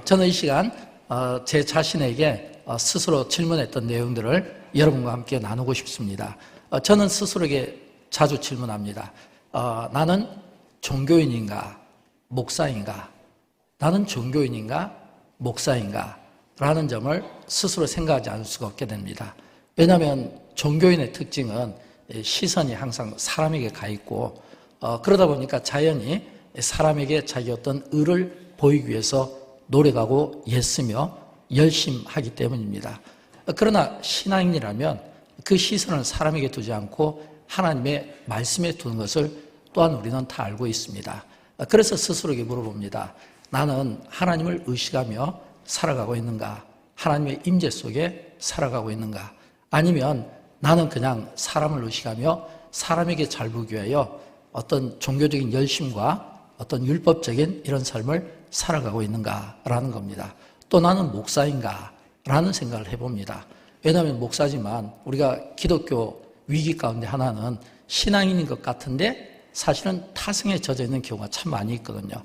저는 이 시간 제 자신에게 스스로 질문했던 내용들을 여러분과 함께 나누고 싶습니다. 저는 스스로에게 자주 질문합니다. 나는 종교인인가 목사인가? 나는 종교인인가 목사인가? 라는 점을 스스로 생각하지 않을 수가 없게 됩니다. 왜냐하면 종교인의 특징은 시선이 항상 사람에게 가 있고 그러다 보니까 자연히 사람에게 자기 어떤 의를 보이기 위해서 노력하고 애쓰며 열심하기 때문입니다. 그러나 신앙인이라면 그 시선을 사람에게 두지 않고 하나님의 말씀에 두는 것을 또한 우리는 다 알고 있습니다. 그래서 스스로에게 물어봅니다. 나는 하나님을 의식하며 살아가고 있는가? 하나님의 임재 속에 살아가고 있는가? 아니면 나는 그냥 사람을 의식하며 사람에게 잘 보기 위하여 어떤 종교적인 열심과 어떤 율법적인 이런 삶을 살아가고 있는가라는 겁니다. 또 나는 목사인가? 라는 생각을 해봅니다. 왜냐하면 목사지만 우리가 기독교 위기 가운데 하나는 신앙인인 것 같은데 사실은 타성에 젖어 있는 경우가 참 많이 있거든요.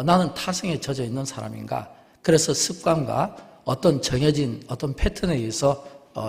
나는 타성에 젖어 있는 사람인가? 그래서 습관과 어떤 정해진 어떤 패턴에 의해서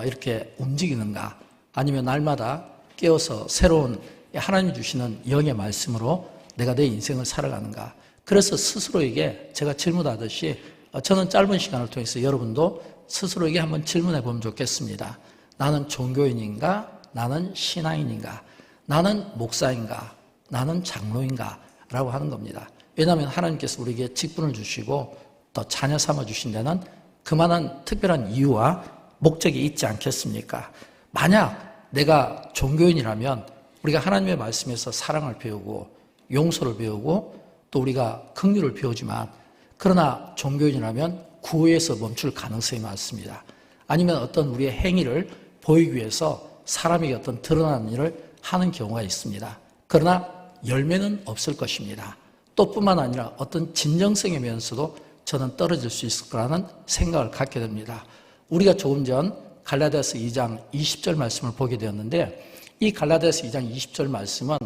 이렇게 움직이는가? 아니면 날마다 깨어서 새로운 하나님이 주시는 영의 말씀으로 내가 내 인생을 살아가는가? 그래서 스스로에게 제가 질문하듯이 저는 짧은 시간을 통해서 여러분도 스스로에게 한번 질문해 보면 좋겠습니다. 나는 종교인인가? 나는 신앙인인가? 나는 목사인가? 나는 장로인가? 라고 하는 겁니다. 왜냐하면 하나님께서 우리에게 직분을 주시고 또 자녀 삼아 주신 데는 그만한 특별한 이유와 목적이 있지 않겠습니까? 만약 내가 종교인이라면 우리가 하나님의 말씀에서 사랑을 배우고 용서를 배우고 또 우리가 긍휼을 배우지만 그러나 종교인이라면 구호에서 멈출 가능성이 많습니다. 아니면 어떤 우리의 행위를 보이기 위해서 사람에게 어떤 드러나는 일을 하는 경우가 있습니다. 그러나 열매는 없을 것입니다. 또 뿐만 아니라 어떤 진정성의 면에서도 저는 떨어질 수 있을 거라는 생각을 갖게 됩니다. 우리가 조금 전 갈라디아서 2장 20절 말씀을 보게 되었는데 이 갈라디아서 2장 20절 말씀은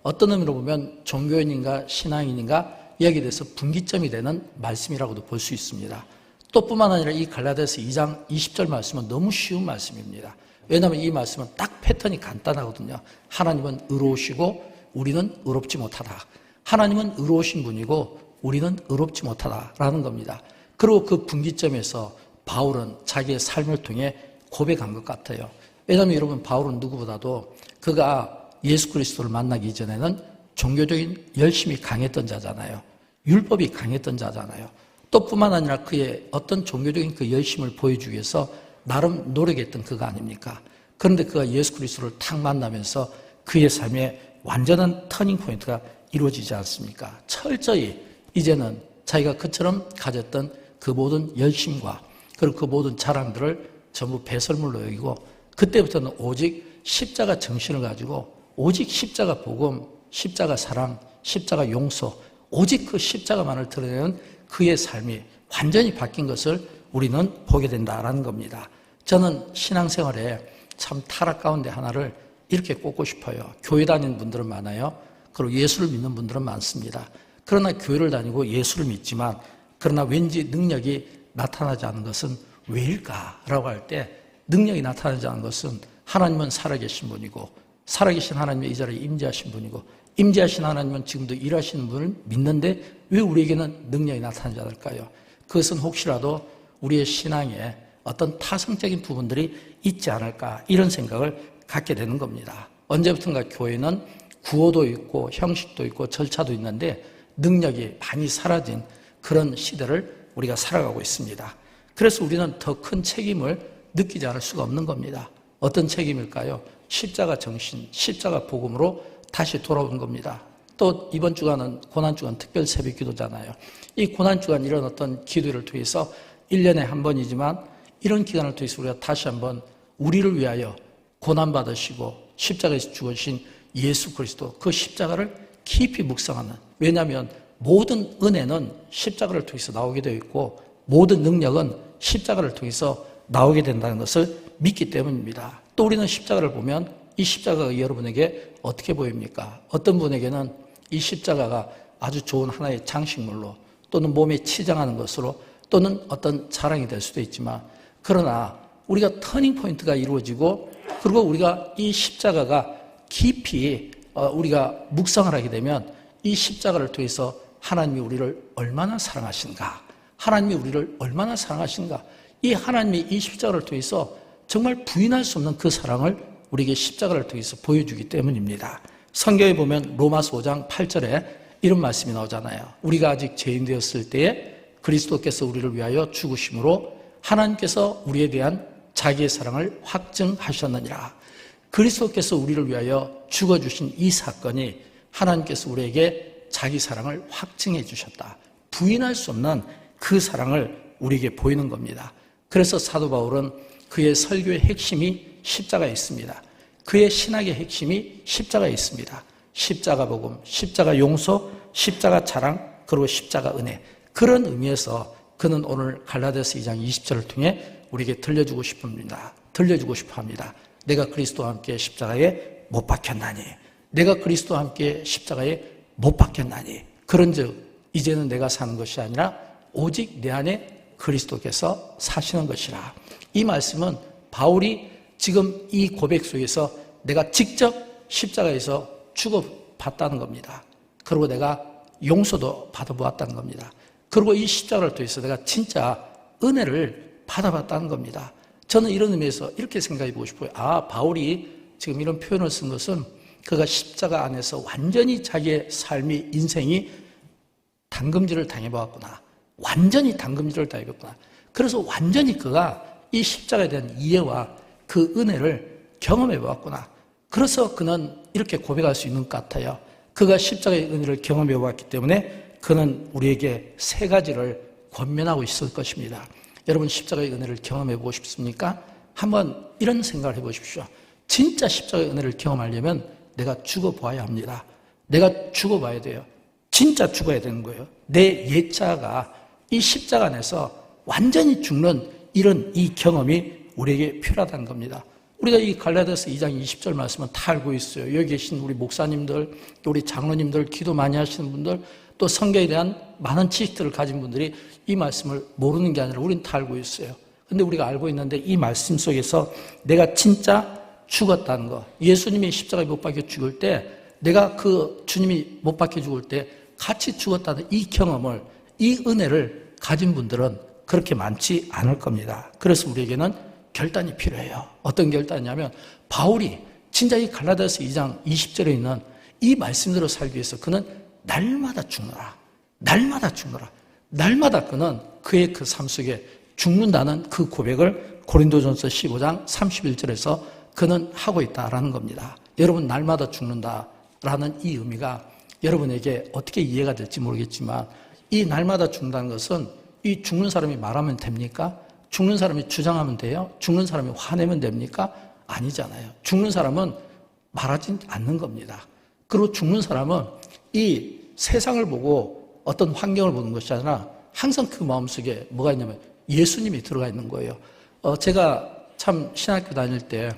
어떤 의미로 보면 종교인인가 신앙인인가 여기에 대해서 분기점이 되는 말씀이라고도 볼 수 있습니다. 또 뿐만 아니라 이 갈라디아서 2장 20절 말씀은 너무 쉬운 말씀입니다. 왜냐하면 이 말씀은 딱 패턴이 간단하거든요. 하나님은 의로우시고 우리는 의롭지 못하다. 하나님은 의로우신 분이고 우리는 의롭지 못하다라는 겁니다. 그리고 그 분기점에서 바울은 자기의 삶을 통해 고백한 것 같아요. 왜냐하면 여러분 바울은 누구보다도 그가 예수 그리스도를 만나기 이전에는 종교적인 열심이 강했던 자잖아요. 율법이 강했던 자잖아요. 또 뿐만 아니라 그의 어떤 종교적인 그 열심을 보여주기 위해서 나름 노력했던 그가 아닙니까? 그런데 그가 예수 그리스도를 탁 만나면서 그의 삶에 완전한 터닝 포인트가 이루어지지 않습니까? 철저히 이제는 자기가 그처럼 가졌던 그 모든 열심과 그리고 그 모든 자랑들을 전부 배설물로 여기고 그때부터는 오직 십자가 정신을 가지고 오직 십자가 복음, 십자가 사랑, 십자가 용서 오직 그 십자가만을 드러내는 그의 삶이 완전히 바뀐 것을 우리는 보게 된다라는 겁니다. 저는 신앙생활에 참 타락 가운데 하나를 이렇게 꼽고 싶어요. 교회 다니는 분들은 많아요. 그리고 예수를 믿는 분들은 많습니다. 그러나 교회를 다니고 예수를 믿지만 그러나 왠지 능력이 나타나지 않는 것은 왜일까라고 할 때 능력이 나타나지 않는 것은 하나님은 살아계신 분이고 살아계신 하나님의 이 자리에 임재하신 분이고 임재하신 하나님은 지금도 일하시는 분을 믿는데 왜 우리에게는 능력이 나타나지 않을까요? 그것은 혹시라도 우리의 신앙에 어떤 타성적인 부분들이 있지 않을까 이런 생각을 갖게 되는 겁니다. 언제부턴가 교회는 구호도 있고 형식도 있고 절차도 있는데 능력이 많이 사라진 그런 시대를 우리가 살아가고 있습니다. 그래서 우리는 더 큰 책임을 느끼지 않을 수가 없는 겁니다. 어떤 책임일까요? 십자가 정신, 십자가 복음으로 다시 돌아오는 겁니다. 또 이번 주간은 고난주간 특별 새벽 기도잖아요. 이 고난주간 이런 어떤 기도를 통해서 1년에 한 번이지만 이런 기간을 통해서 우리가 다시 한번 우리를 위하여 고난받으시고 십자가에서 죽으신 예수 그리스도 그 십자가를 깊이 묵상하는, 왜냐하면 모든 은혜는 십자가를 통해서 나오게 되어 있고 모든 능력은 십자가를 통해서 나오게 된다는 것을 믿기 때문입니다. 또 우리는 십자가를 보면 이 십자가가 여러분에게 어떻게 보입니까? 어떤 분에게는 이 십자가가 아주 좋은 하나의 장식물로 또는 몸에 치장하는 것으로 또는 어떤 자랑이 될 수도 있지만, 그러나 우리가 터닝 포인트가 이루어지고, 그리고 우리가 이 십자가가 깊이 우리가 묵상을 하게 되면 이 십자가를 통해서 하나님이 우리를 얼마나 사랑하신가, 하나님이 우리를 얼마나 사랑하신가, 이 하나님이 이 십자가를 통해서 정말 부인할 수 없는 그 사랑을 우리에게 십자가를 통해서 보여주기 때문입니다. 성경에 보면 로마서 5장 8절에 이런 말씀이 나오잖아요. 우리가 아직 죄인 되었을 때에 그리스도께서 우리를 위하여 죽으심으로 하나님께서 우리에 대한 자기의 사랑을 확증하셨느니라. 그리스도께서 우리를 위하여 죽어주신 이 사건이 하나님께서 우리에게 자기 사랑을 확증해 주셨다. 부인할 수 없는 그 사랑을 우리에게 보이는 겁니다. 그래서 사도 바울은 그의 설교의 핵심이 십자가에 있습니다. 그의 신학의 핵심이 십자가에 있습니다. 십자가 복음, 십자가 용서, 십자가 자랑, 그리고 십자가 은혜. 그런 의미에서 그는 오늘 갈라디아서 2장 20절을 통해 우리에게 들려주고 싶습니다. 들려주고 싶어 합니다. 내가 그리스도와 함께 십자가에 못 박혔나니, 내가 그리스도와 함께 십자가에 못 박혔나니, 그런즉 이제는 내가 사는 것이 아니라 오직 내 안에 그리스도께서 사시는 것이라. 이 말씀은 바울이 지금 이 고백 속에서 내가 직접 십자가에서 죽어봤다는 겁니다. 그리고 내가 용서도 받아보았다는 겁니다. 그리고 이 십자가를 통해서 내가 진짜 은혜를 받아봤다는 겁니다. 저는 이런 의미에서 이렇게 생각해 보고 싶어요. 바울이 지금 이런 표현을 쓴 것은 그가 십자가 안에서 완전히 자기의 삶이, 인생이 담금질을 당해보았구나. 완전히 담금질을 당해봤구나. 그래서 완전히 그가 이 십자가에 대한 이해와 그 은혜를 경험해 보았구나. 그래서 그는 이렇게 고백할 수 있는 것 같아요. 그가 십자가의 은혜를 경험해 보았기 때문에 그는 우리에게 세 가지를 권면하고 있을 것입니다. 여러분, 십자가의 은혜를 경험해 보고 싶습니까? 한번 이런 생각을 해보십시오. 진짜 십자가의 은혜를 경험하려면 내가 죽어봐야 합니다. 내가 죽어봐야 돼요. 진짜 죽어야 되는 거예요. 내 옛자가 이 십자가 안에서 완전히 죽는 이런 이 경험이 우리에게 필요하다는 겁니다. 우리가 이 갈라디아서 2장 20절 말씀은 다 알고 있어요. 여기 계신 우리 목사님들, 또 우리 장로님들, 기도 많이 하시는 분들, 또 성경에 대한 많은 지식들을 가진 분들이 이 말씀을 모르는 게 아니라 우리는 다 알고 있어요. 근데 우리가 알고 있는데 이 말씀 속에서 내가 진짜 죽었다는 거, 예수님이 십자가에 못 박혀 죽을 때, 내가 그 주님이 못 박혀 죽을 때 같이 죽었다는 이 경험을, 이 은혜를 가진 분들은 그렇게 많지 않을 겁니다. 그래서 우리에게는 결단이 필요해요. 어떤 결단이냐면, 바울이 진짜 이 갈라디아서 2장 20절에 있는 이 말씀대로 살기 위해서 그는 날마다 죽노라, 날마다 죽노라, 날마다 그는 그의 그 삶 속에 죽는다는 그 고백을 고린도전서 15장 31절에서 그는 하고 있다라는 겁니다. 여러분, 날마다 죽는다라는 이 의미가 여러분에게 어떻게 이해가 될지 모르겠지만, 이 날마다 죽는다는 것은 이 죽는 사람이 말하면 됩니까? 죽는 사람이 주장하면 돼요? 죽는 사람이 화내면 됩니까? 아니잖아요. 죽는 사람은 말하지 않는 겁니다. 그리고 죽는 사람은 이 세상을 보고 어떤 환경을 보는 것이 아니라 항상 그 마음속에 뭐가 있냐면 예수님이 들어가 있는 거예요. 제가 참 신학교 다닐 때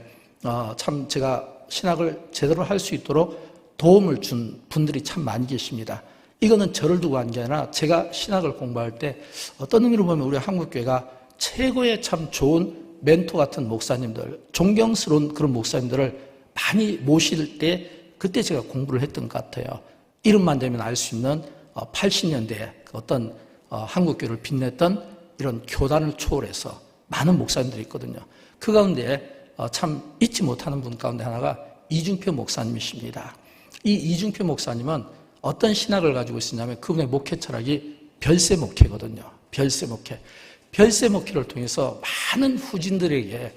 참 제가 신학을 제대로 할 수 있도록 도움을 준 분들이 참 많이 계십니다. 이거는 저를 두고 한 게 아니라 제가 신학을 공부할 때 어떤 의미로 보면 우리 한국교회가 최고의 참 좋은 멘토 같은 목사님들, 존경스러운 그런 목사님들을 많이 모실 때 그때 제가 공부를 했던 것 같아요. 이름만 되면 알 수 있는 80년대에 어떤 한국교회를 빛냈던 이런 교단을 초월해서 많은 목사님들이 있거든요. 그 가운데 참 잊지 못하는 분 가운데 하나가 이중표 목사님이십니다. 이 이중표 목사님은 어떤 신학을 가지고 있었냐면 그분의 목회 철학이 별세 목회거든요. 별세 목회. 별세 목회를 통해서 많은 후진들에게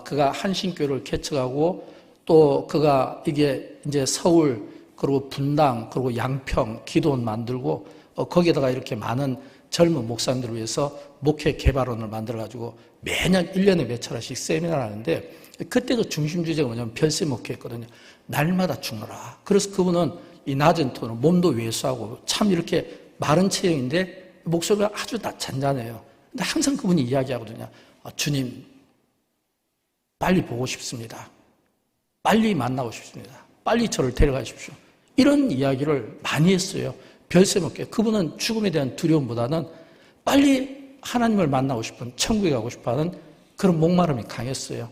그가 한신교를 개척하고 또 그가 이게 이제 서울 그리고 분당 그리고 양평 기도원 만들고 거기에다가 이렇게 많은 젊은 목사님들을 위해서 목회 개발원을 만들어가지고 매년 1년에 몇 차례씩 세미나를 하는데 그때 그 중심 주제가 뭐냐면 별세 목회였거든요. 날마다 죽노라. 그래서 그분은 이 낮은 톤으로 몸도 왜소하고 참 이렇게 마른 체형인데 목소리가 아주 잔잔해요. 근데 항상 그분이 이야기하거든요. 주님, 빨리 보고 싶습니다. 빨리 만나고 싶습니다. 빨리 저를 데려가십시오. 이런 이야기를 많이 했어요. 별세 목회. 그분은 죽음에 대한 두려움보다는 빨리 하나님을 만나고 싶은, 천국에 가고 싶어하는 그런 목마름이 강했어요.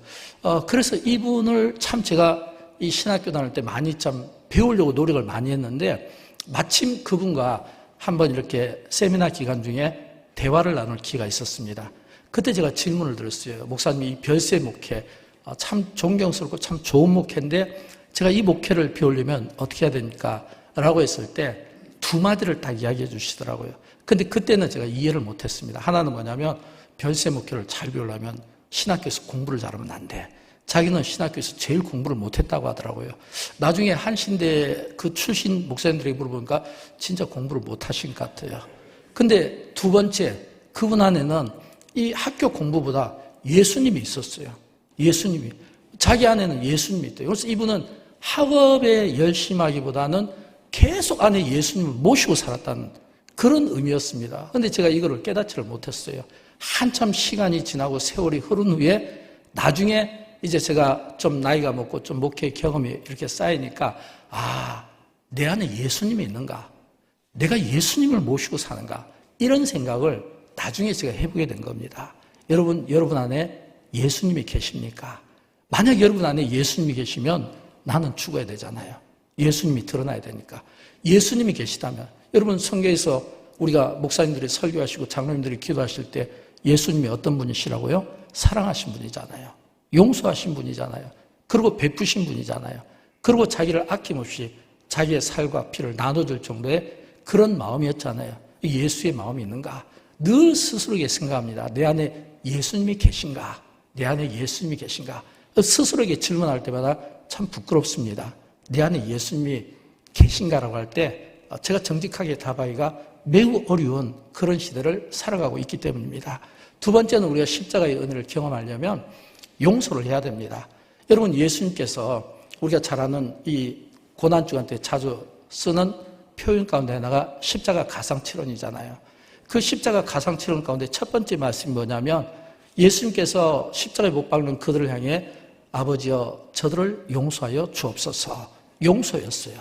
그래서 이분을 참 제가 이 신학교 다닐 때 많이 참 배우려고 노력을 많이 했는데, 마침 그분과 한번 이렇게 세미나 기간 중에 대화를 나눌 기회가 있었습니다. 그때 제가 질문을 드렸어요. 목사님, 이 별세 목회 참 존경스럽고 참 좋은 목회인데 제가 이 목회를 배우려면 어떻게 해야 됩니까? 라고 했을 때 두 마디를 딱 이야기해 주시더라고요. 근데 그때는 제가 이해를 못했습니다. 하나는 뭐냐면, 별세 목회를 잘 배우려면 신학교에서 공부를 잘하면 안 돼. 자기는 신학교에서 제일 공부를 못했다고 하더라고요. 나중에 한신대 그 출신 목사님들에게 물어보니까 진짜 공부를 못하신 것 같아요. 근데 두 번째, 그분 안에는 이 학교 공부보다 예수님이 있었어요. 예수님이. 자기 안에는 예수님이 있대요. 그래서 이분은 학업에 열심하기보다는 계속 안에 예수님을 모시고 살았다는 그런 의미였습니다. 그런데 제가 이거를 깨닫지를 못했어요. 한참 시간이 지나고 세월이 흐른 후에 나중에 이제 제가 좀 나이가 먹고 좀 목회 경험이 이렇게 쌓이니까, 내 안에 예수님이 있는가? 내가 예수님을 모시고 사는가? 이런 생각을 나중에 제가 해보게 된 겁니다. 여러분 안에 예수님이 계십니까? 만약 여러분 안에 예수님이 계시면 나는 죽어야 되잖아요. 예수님이 드러나야 되니까. 예수님이 계시다면, 여러분 성경에서 우리가 목사님들이 설교하시고 장로님들이 기도하실 때 예수님이 어떤 분이시라고요? 사랑하신 분이잖아요. 용서하신 분이잖아요. 그리고 베푸신 분이잖아요. 그리고 자기를 아낌없이 자기의 살과 피를 나눠줄 정도의 그런 마음이었잖아요. 예수의 마음이 있는가? 늘 스스로에게 생각합니다. 내 안에 예수님이 계신가? 내 안에 예수님이 계신가? 스스로에게 질문할 때마다 참 부끄럽습니다. 내 안에 예수님이 계신가라고 할 때 제가 정직하게 답하기가 매우 어려운 그런 시대를 살아가고 있기 때문입니다. 두 번째는 우리가 십자가의 은혜를 경험하려면 용서를 해야 됩니다. 여러분, 예수님께서 우리가 잘 아는 이 고난주간 때 자주 쓰는 표현 가운데 하나가 십자가 가상칠언이잖아요. 그 십자가 가상칠언 가운데 첫 번째 말씀이 뭐냐면, 예수님께서 십자가에 못 박는 그들을 향해 아버지여 저들을 용서하여 주옵소서. 용서였어요.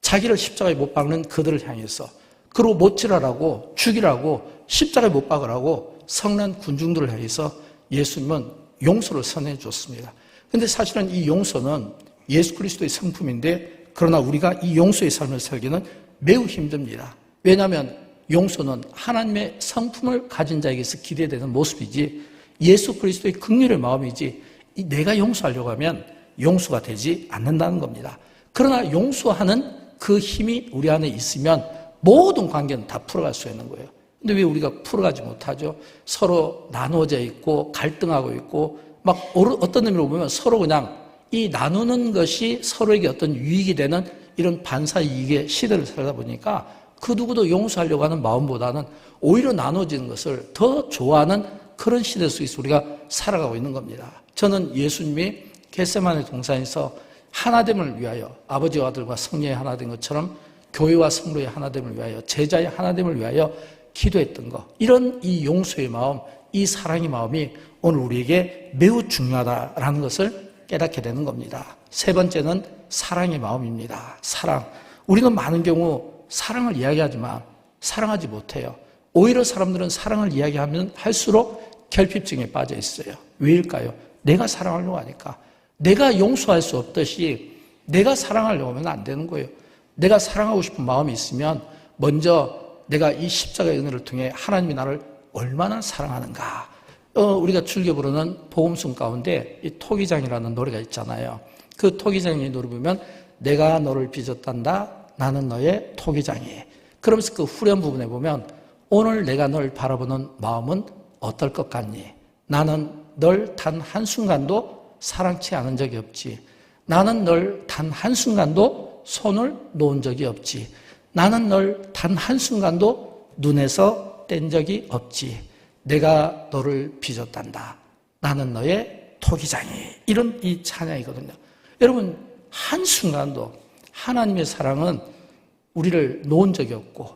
자기를 십자가에 못 박는 그들을 향해서, 그리고 못질하라고, 죽이라고, 십자가에 못 박으라고 성난 군중들을 향해서 예수님은 용서를 선해 줬습니다. 그런데 사실은 이 용서는 예수 그리스도의 성품인데, 그러나 우리가 이 용서의 삶을 살기는 매우 힘듭니다. 왜냐하면 용서는 하나님의 성품을 가진 자에게서 기대되는 모습이지, 예수 그리스도의 긍휼의 마음이지, 내가 용서하려고 하면 용서가 되지 않는다는 겁니다. 그러나 용서하는 그 힘이 우리 안에 있으면 모든 관계는 다 풀어갈 수 있는 거예요. 근데 왜 우리가 풀어가지 못하죠? 서로 나누어져 있고 갈등하고 있고, 막 어떤 의미로 보면 서로 그냥 이 나누는 것이 서로에게 어떤 유익이 되는 이런 반사이익의 시대를 살다 보니까 그 누구도 용서하려고 하는 마음보다는 오히려 나눠지는 것을 더 좋아하는 그런 시대 속에서 우리가 살아가고 있는 겁니다. 저는 예수님이 겟세마네 동산에서 하나됨을 위하여, 아버지와 아들과 성령의 하나된 것처럼 교회와 성도의 하나됨을 위하여, 제자의 하나됨을 위하여 기도했던 것, 이런 이 용서의 마음, 이 사랑의 마음이 오늘 우리에게 매우 중요하다라는 것을 깨닫게 되는 겁니다. 세 번째는 사랑의 마음입니다. 사랑. 우리는 많은 경우 사랑을 이야기하지만 사랑하지 못해요. 오히려 사람들은 사랑을 이야기하면 할수록 결핍증에 빠져 있어요. 왜일까요? 내가 사랑하려고 하니까. 내가 용서할 수 없듯이 내가 사랑하려고 하면 안 되는 거예요. 내가 사랑하고 싶은 마음이 있으면 먼저 내가 이 십자가의 은혜를 통해 하나님이 나를 얼마나 사랑하는가. 우리가 즐겨 부르는 복음송 가운데 이 토기장이라는 노래가 있잖아요. 그 토기장의 노래 보면 내가 너를 빚었단다 나는 너의 토기장이. 그러면서 그 후렴 부분에 보면 오늘 내가 널 바라보는 마음은 어떨 것 같니? 나는 널 단 한순간도 사랑치 않은 적이 없지. 나는 널 단 한순간도 손을 놓은 적이 없지. 나는 널 단 한순간도 눈에서 뗀 적이 없지. 내가 너를 빚었단다. 나는 너의 토기장이. 이런 이 찬양이거든요. 여러분, 한순간도 하나님의 사랑은 우리를 놓은 적이 없고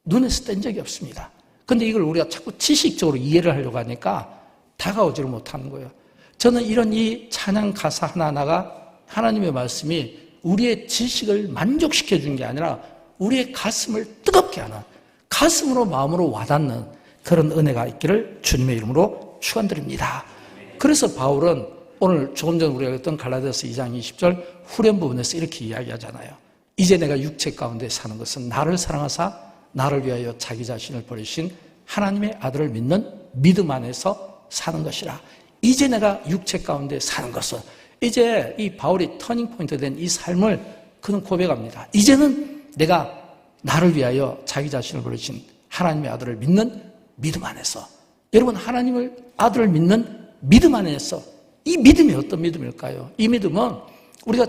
눈에서 뗀 적이 없습니다. 그런데 이걸 우리가 자꾸 지식적으로 이해를 하려고 하니까 다가오지를 못하는 거예요. 저는 이런 이 찬양 가사 하나하나가 하나님의 말씀이 우리의 지식을 만족시켜 준 게 아니라 우리의 가슴을 뜨겁게 하는, 가슴으로 마음으로 와닿는 그런 은혜가 있기를 주님의 이름으로 축원드립니다. 그래서 바울은 오늘 조금 전 우리가 했던 갈라디아서 2장 20절 후렴 부분에서 이렇게 이야기하잖아요. 이제 내가 육체 가운데 사는 것은 나를 사랑하사 나를 위하여 자기 자신을 버리신 하나님의 아들을 믿는 믿음 안에서 사는 것이라. 이제 내가 육체 가운데 사는 것은, 이제 이 바울이 터닝 포인트 된 이 삶을 그는 고백합니다. 이제는 내가 나를 위하여 자기 자신을 버리신 하나님의 아들을 믿는 믿음 안에서, 여러분 하나님을 아들을 믿는 믿음 안에서, 이 믿음이 어떤 믿음일까요? 이 믿음은 우리가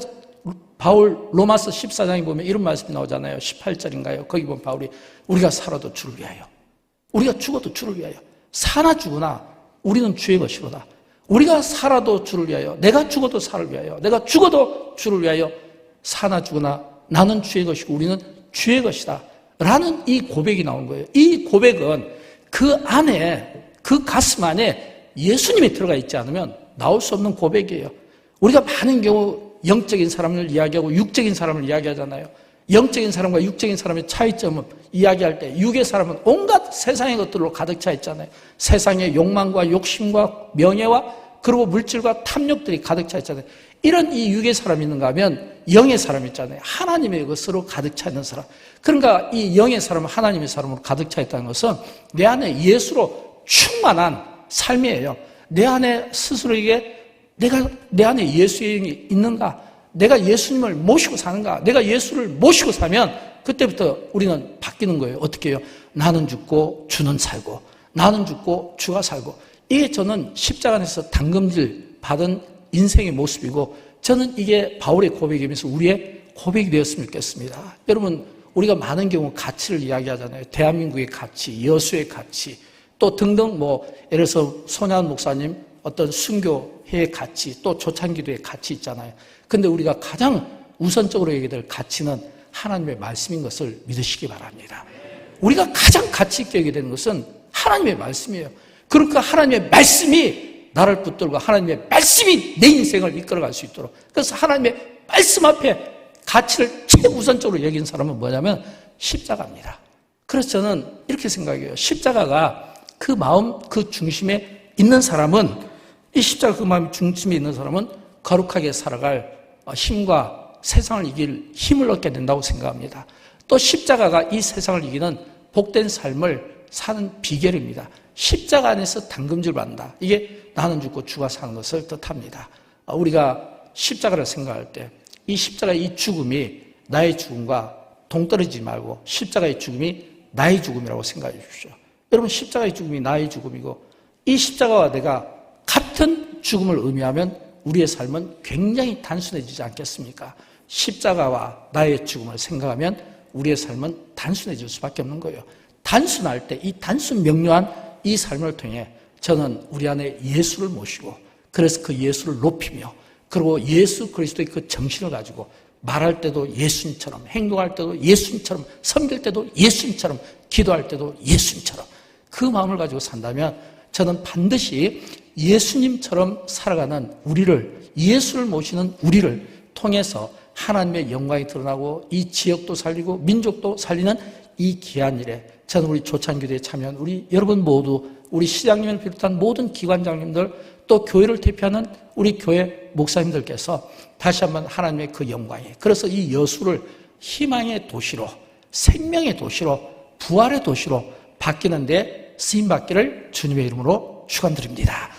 바울 로마서 14장에 보면 이런 말씀이 나오잖아요. 18절인가요? 거기 보면 바울이 우리가 살아도 주를 위하여, 우리가 죽어도 주를 위하여, 사나 죽으나 우리는 주의 것이로다. 우리가 살아도 주를 위하여, 내가 죽어도 사를 위하여, 내가 죽어도 주를 위하여, 사나 죽으나 나는 주의 것이고 우리는 주의 것이다 라는 이 고백이 나온 거예요. 이 고백은 그 안에, 그 가슴 안에 예수님이 들어가 있지 않으면 나올 수 없는 고백이에요. 우리가 많은 경우 영적인 사람을 이야기하고 육적인 사람을 이야기하잖아요. 영적인 사람과 육적인 사람의 차이점을 이야기할 때, 육의 사람은 온갖 세상의 것들로 가득 차 있잖아요. 세상의 욕망과 욕심과 명예와 그리고 물질과 탐욕들이 가득 차 있잖아요. 이런 이 육의 사람이 있는가 하면 영의 사람이 있잖아요. 하나님의 것으로 가득 차 있는 사람. 그러니까 이 영의 사람은 하나님의 사람으로 가득 차 있다는 것은 내 안에 예수로 충만한 삶이에요. 내 안에 스스로에게 내 안에 예수의 영이 있는가? 내가 예수님을 모시고 사는가? 내가 예수를 모시고 사면 그때부터 우리는 바뀌는 거예요. 어떻게 해요? 나는 죽고 주는 살고, 나는 죽고 주가 살고. 이게 저는 십자가 안에서 당금질 받은 인생의 모습이고, 저는 이게 바울의 고백이면서 우리의 고백이 되었으면 좋겠습니다. 여러분, 우리가 많은 경우 가치를 이야기하잖아요. 대한민국의 가치, 여수의 가치, 또 등등 예를 들어서 손혜원 목사님 어떤 순교회의 가치, 또 조찬기도의 가치 있잖아요. 근데 우리가 가장 우선적으로 얘기해야 될 가치는 하나님의 말씀인 것을 믿으시기 바랍니다. 우리가 가장 가치 있게 얘기되는 것은 하나님의 말씀이에요. 그러니까 하나님의 말씀이 나를 붙들고 하나님의 말씀이 내 인생을 이끌어갈 수 있도록, 그래서 하나님의 말씀 앞에 가치를 최우선적으로 여긴 사람은 뭐냐면 십자가입니다. 그래서 저는 이렇게 생각해요. 십자가가 그 마음 그 중심에 있는 사람은, 이 십자가 그 마음 중심에 있는 사람은 거룩하게 살아갈 힘과 세상을 이길 힘을 얻게 된다고 생각합니다. 또 십자가가 이 세상을 이기는 복된 삶을 사는 비결입니다. 십자가 안에서 당금질 받는다. 이게 나는 죽고 주가 사는 것을 뜻합니다. 우리가 십자가를 생각할 때 이 십자가의 이 죽음이 나의 죽음과 동떨어지지 말고 십자가의 죽음이 나의 죽음이라고 생각해 주십시오. 여러분, 십자가의 죽음이 나의 죽음이고 이 십자가와 내가 같은 죽음을 의미하면 우리의 삶은 굉장히 단순해지지 않겠습니까? 십자가와 나의 죽음을 생각하면 우리의 삶은 단순해질 수밖에 없는 거예요. 단순할 때 이 단순 명료한 이 삶을 통해 저는 우리 안에 예수를 모시고, 그래서 그 예수를 높이며, 그리고 예수 그리스도의 그 정신을 가지고 말할 때도 예수님처럼, 행동할 때도 예수님처럼, 섬길 때도 예수님처럼, 기도할 때도 예수님처럼 그 마음을 가지고 산다면 저는 반드시 예수님처럼 살아가는 우리를, 예수를 모시는 우리를 통해서 하나님의 영광이 드러나고 이 지역도 살리고 민족도 살리는 이 귀한 일에 저는 우리 조찬기도에 참여한 우리 여러분 모두, 우리 시장님을 비롯한 모든 기관장님들, 또 교회를 대표하는 우리 교회 목사님들께서 다시 한번 하나님의 그 영광에, 그래서 이 여수를 희망의 도시로, 생명의 도시로, 부활의 도시로 바뀌는 데 쓰임받기를 주님의 이름으로 축원드립니다.